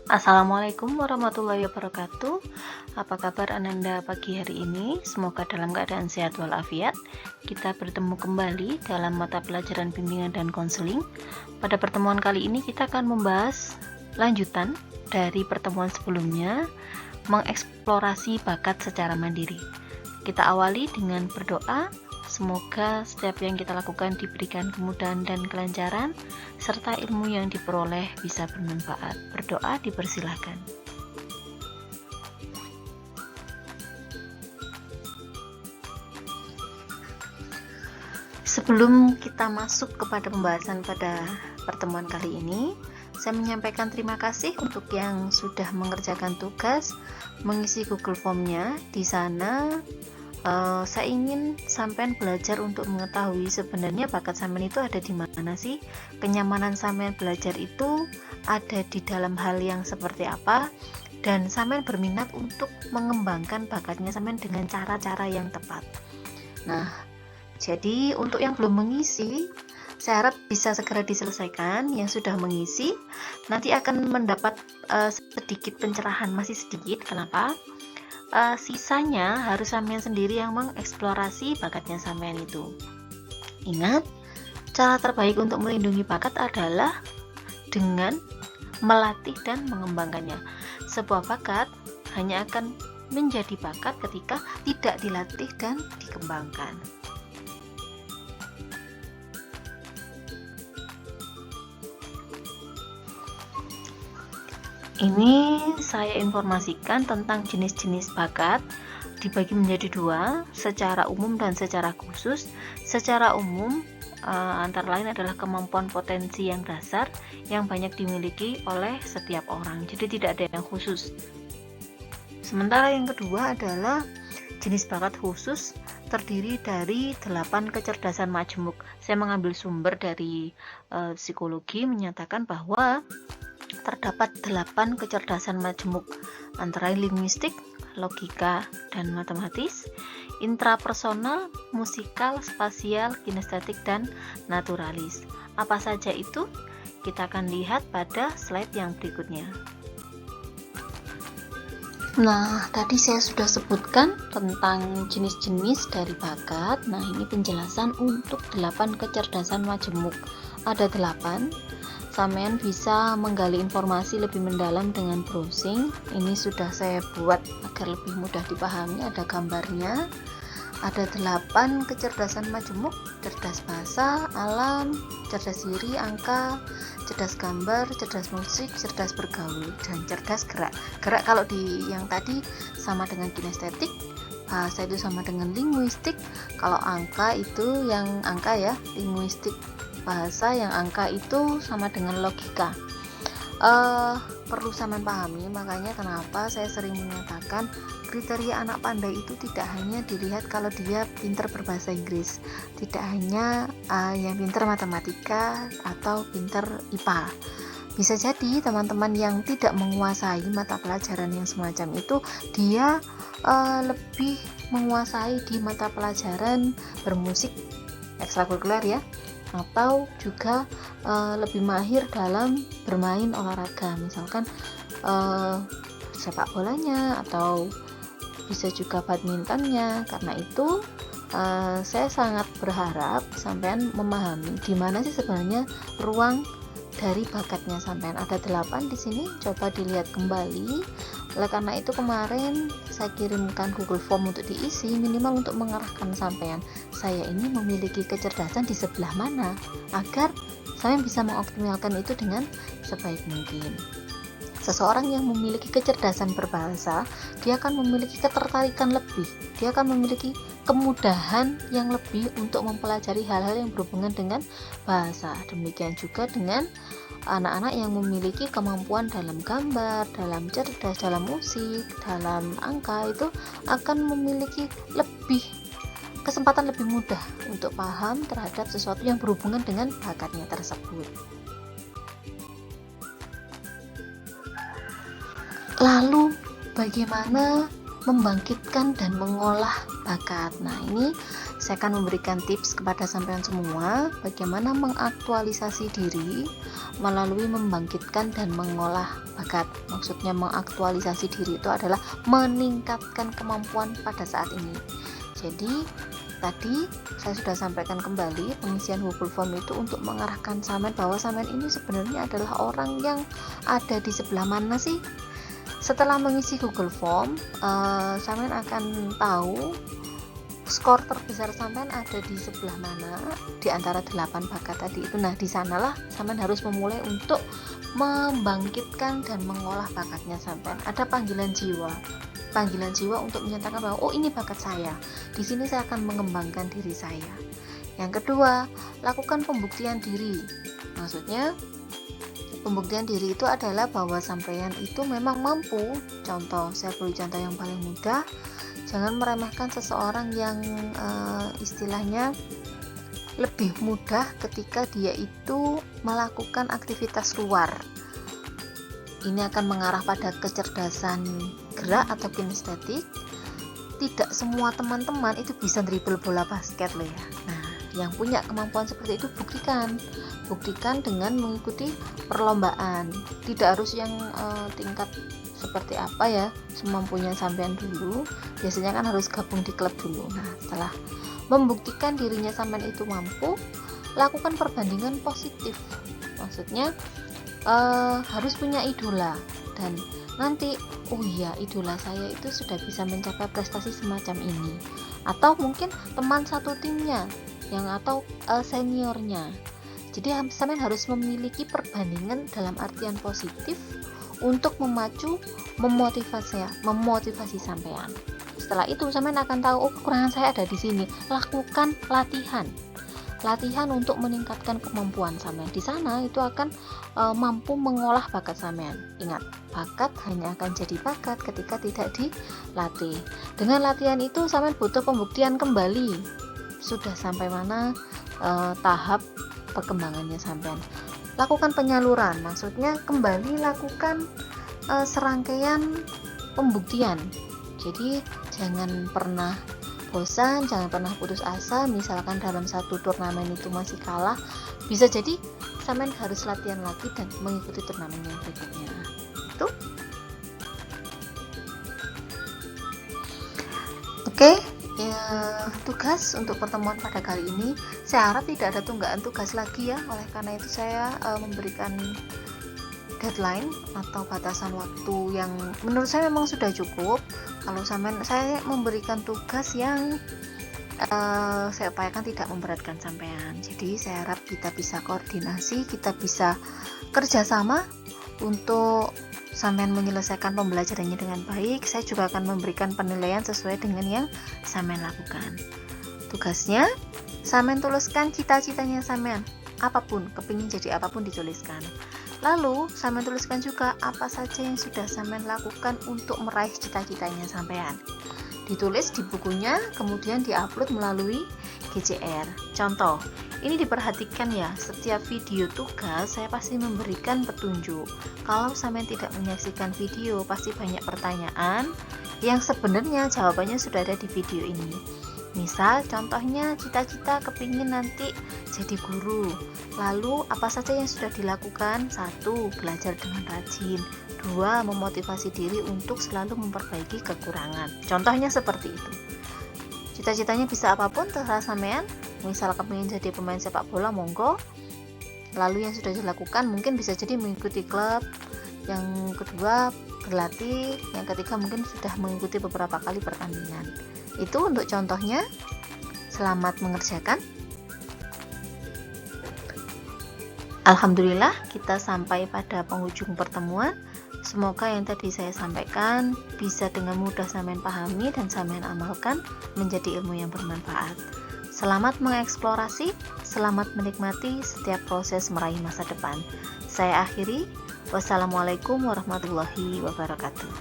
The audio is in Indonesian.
Assalamualaikum warahmatullahi wabarakatuh. Apa kabar Ananda pagi hari ini? Semoga dalam keadaan sehat walafiat. Kita bertemu kembali dalam mata pelajaran bimbingan dan konseling. Pada pertemuan kali ini kita akan membahas lanjutan dari pertemuan sebelumnya, mengeksplorasi bakat secara mandiri. Kita awali dengan berdoa. Semoga setiap yang kita lakukan diberikan kemudahan dan kelancaran, serta ilmu yang diperoleh bisa bermanfaat. Berdoa dipersilahkan. Sebelum kita masuk kepada pembahasan pada pertemuan kali ini, saya menyampaikan terima kasih untuk yang sudah mengerjakan tugas, mengisi Google Form-nya. Di sana saya ingin sampean belajar untuk mengetahui sebenarnya bakat sampean itu ada di mana sih, kenyamanan sampean belajar itu ada di dalam hal yang seperti apa, dan sampean berminat untuk mengembangkan bakatnya sampean dengan cara-cara yang tepat. Nah, jadi untuk yang belum mengisi, saya harap bisa segera diselesaikan. Yang sudah mengisi nanti akan mendapat sedikit pencerahan, masih sedikit. Kenapa? Sisanya harus sampean sendiri yang mengeksplorasi bakatnya sampean itu. Ingat, cara terbaik untuk melindungi bakat adalah dengan melatih dan mengembangkannya. Sebuah bakat hanya akan menjadi bakat ketika tidak dilatih dan dikembangkan. Ini saya informasikan tentang jenis-jenis bakat dibagi menjadi dua, secara umum dan secara khusus. Secara umum antara lain adalah kemampuan potensi yang dasar yang banyak dimiliki oleh setiap orang, jadi tidak ada yang khusus. Sementara yang kedua adalah jenis bakat khusus, terdiri dari 8 kecerdasan majemuk. Saya mengambil sumber dari psikologi, menyatakan bahwa terdapat 8 kecerdasan majemuk, antara linguistik, logika, dan matematis, intrapersonal, musikal, spasial, kinestetik, dan naturalis. Apa saja itu? Kita akan lihat pada slide yang berikutnya. Nah, tadi saya sudah sebutkan tentang jenis-jenis dari bakat. Nah, ini penjelasan untuk 8 kecerdasan majemuk. Ada 8. Sampean bisa menggali informasi lebih mendalam dengan browsing. Ini sudah saya buat agar lebih mudah dipahami, ada gambarnya. Ada 8 kecerdasan majemuk: cerdas bahasa, alam, cerdas diri, angka, cerdas gambar, cerdas musik, cerdas bergaul, dan cerdas gerak. Gerak kalau di yang tadi sama dengan kinestetik, bahasa itu sama dengan linguistik. Kalau angka itu yang angka ya, linguistik bahasa, yang angka itu sama dengan logika. Perlu sampean pahami, makanya kenapa saya sering menyatakan kriteria anak pandai itu tidak hanya dilihat kalau dia pintar berbahasa Inggris, tidak hanya yang pintar matematika atau pintar IPA. Bisa jadi teman-teman yang tidak menguasai mata pelajaran yang semacam itu, dia lebih menguasai di mata pelajaran bermusik ekstrakurikuler ya, atau juga lebih mahir dalam bermain olahraga, misalkan sepak bolanya atau bisa juga badmintonnya. Karena itu saya sangat berharap sampean memahami di mana sih sebenarnya ruang dari bakatnya sampean. Ada 8 di sini, coba dilihat kembali. Oleh karena itu kemarin saya kirimkan Google Form untuk diisi, minimal untuk mengarahkan sampean, saya ini memiliki kecerdasan di sebelah mana, agar saya bisa mengoptimalkan itu dengan sebaik mungkin. Seseorang yang memiliki kecerdasan berbahasa, dia akan memiliki ketertarikan lebih, dia akan memiliki kemudahan yang lebih untuk mempelajari hal-hal yang berhubungan dengan bahasa. Demikian juga dengan anak-anak yang memiliki kemampuan dalam gambar, dalam cerdas, dalam musik, dalam angka, itu akan memiliki kesempatan lebih mudah untuk paham terhadap sesuatu yang berhubungan dengan bakatnya tersebut. Lalu bagaimana membangkitkan dan mengolah bakat? Nah, ini saya akan memberikan tips kepada sampean semua bagaimana mengaktualisasi diri, melalui membangkitkan dan mengolah bakat. Maksudnya mengaktualisasi diri itu adalah meningkatkan kemampuan pada saat ini. Jadi tadi saya sudah sampaikan kembali, pengisian Google Form itu untuk mengarahkan sampean bahwa sampean ini sebenarnya adalah orang yang ada di sebelah mana sih. Setelah mengisi Google Form, sampean akan tahu skor terbesar sampean ada di sebelah mana di antara 8 bakat tadi itu. Nah, di sanalah sampean harus memulai untuk membangkitkan dan mengolah bakatnya sampean. Ada panggilan jiwa untuk menyatakan bahwa oh, ini bakat saya. Di sini saya akan mengembangkan diri saya. Yang kedua, lakukan pembuktian diri. Maksudnya pembuktian diri itu adalah bahwa sampean itu memang mampu. Contoh, saya beri contoh yang paling mudah. Jangan meremehkan seseorang yang istilahnya lebih mudah ketika dia itu melakukan aktivitas luar. Ini akan mengarah pada kecerdasan gerak atau kinestetik. Tidak semua teman-teman itu bisa dribble bola basket loh ya. Nah, yang punya kemampuan seperti itu buktikan dengan mengikuti perlombaan. Tidak harus yang tingkat seperti apa ya, semampunya sampean dulu. Biasanya kan harus gabung di klub dulu. Nah, setelah membuktikan dirinya sampean itu mampu, lakukan perbandingan positif. Maksudnya harus punya idola, dan nanti oh iya, idola saya itu sudah bisa mencapai prestasi semacam ini, atau mungkin teman satu timnya yang atau seniornya. Jadi sampean harus memiliki perbandingan dalam artian positif untuk memotivasi sampean. Setelah itu sampean akan tahu oh, kekurangan saya ada di sini. Lakukan latihan untuk meningkatkan kemampuan sampean. Di sana itu akan mampu mengolah bakat sampean. Ingat, bakat hanya akan jadi bakat ketika tidak dilatih. Dengan latihan itu sampean butuh pembuktian kembali sudah sampai mana tahap perkembangannya sampean. Lakukan penyaluran, maksudnya kembali lakukan serangkaian pembuktian. Jadi jangan pernah bosan, jangan pernah putus asa. Misalkan dalam satu turnamen itu masih kalah, bisa jadi sampean harus latihan lagi dan mengikuti turnamen yang berikutnya. Itu oke. Ya, tugas untuk pertemuan pada kali ini saya harap tidak ada tunggakan tugas lagi ya. Oleh karena itu saya memberikan deadline atau batasan waktu yang menurut saya memang sudah cukup. Kalau saya memberikan tugas yang saya upayakan tidak memberatkan sampean. Jadi saya harap kita bisa koordinasi, kita bisa kerjasama untuk sampean menyelesaikan pembelajarannya dengan baik. Saya juga akan memberikan penilaian sesuai dengan yang sampean lakukan. Tugasnya, sampean tuliskan cita-citanya sampean, apapun, kepingin jadi apapun dituliskan. Lalu sampean tuliskan juga apa saja yang sudah sampean lakukan untuk meraih cita-citanya sampean. Ditulis di bukunya, kemudian diupload melalui GCR. Contoh, ini diperhatikan ya, setiap video tugas saya pasti memberikan petunjuk. Kalau sampean tidak menyaksikan video, pasti banyak pertanyaan yang sebenarnya jawabannya sudah ada di video ini. Misal contohnya cita-cita kepingin nanti jadi guru. Lalu apa saja yang sudah dilakukan? 1. Belajar dengan rajin. 2. Memotivasi diri untuk selalu memperbaiki kekurangan. Contohnya seperti itu. Cita-citanya bisa apapun, terserah sampean. Misal kepingin jadi pemain sepak bola, monggo. Lalu yang sudah dilakukan mungkin bisa jadi mengikuti klub. Yang kedua berlatih. Yang ketiga mungkin sudah mengikuti beberapa kali pertandingan. Itu untuk contohnya. Selamat mengerjakan. Alhamdulillah kita sampai pada penghujung pertemuan. Semoga yang tadi saya sampaikan bisa dengan mudah sampean pahami dan sampean amalkan menjadi ilmu yang bermanfaat. Selamat mengeksplorasi, selamat menikmati setiap proses meraih masa depan. Saya akhiri. Wassalamualaikum warahmatullahi wabarakatuh.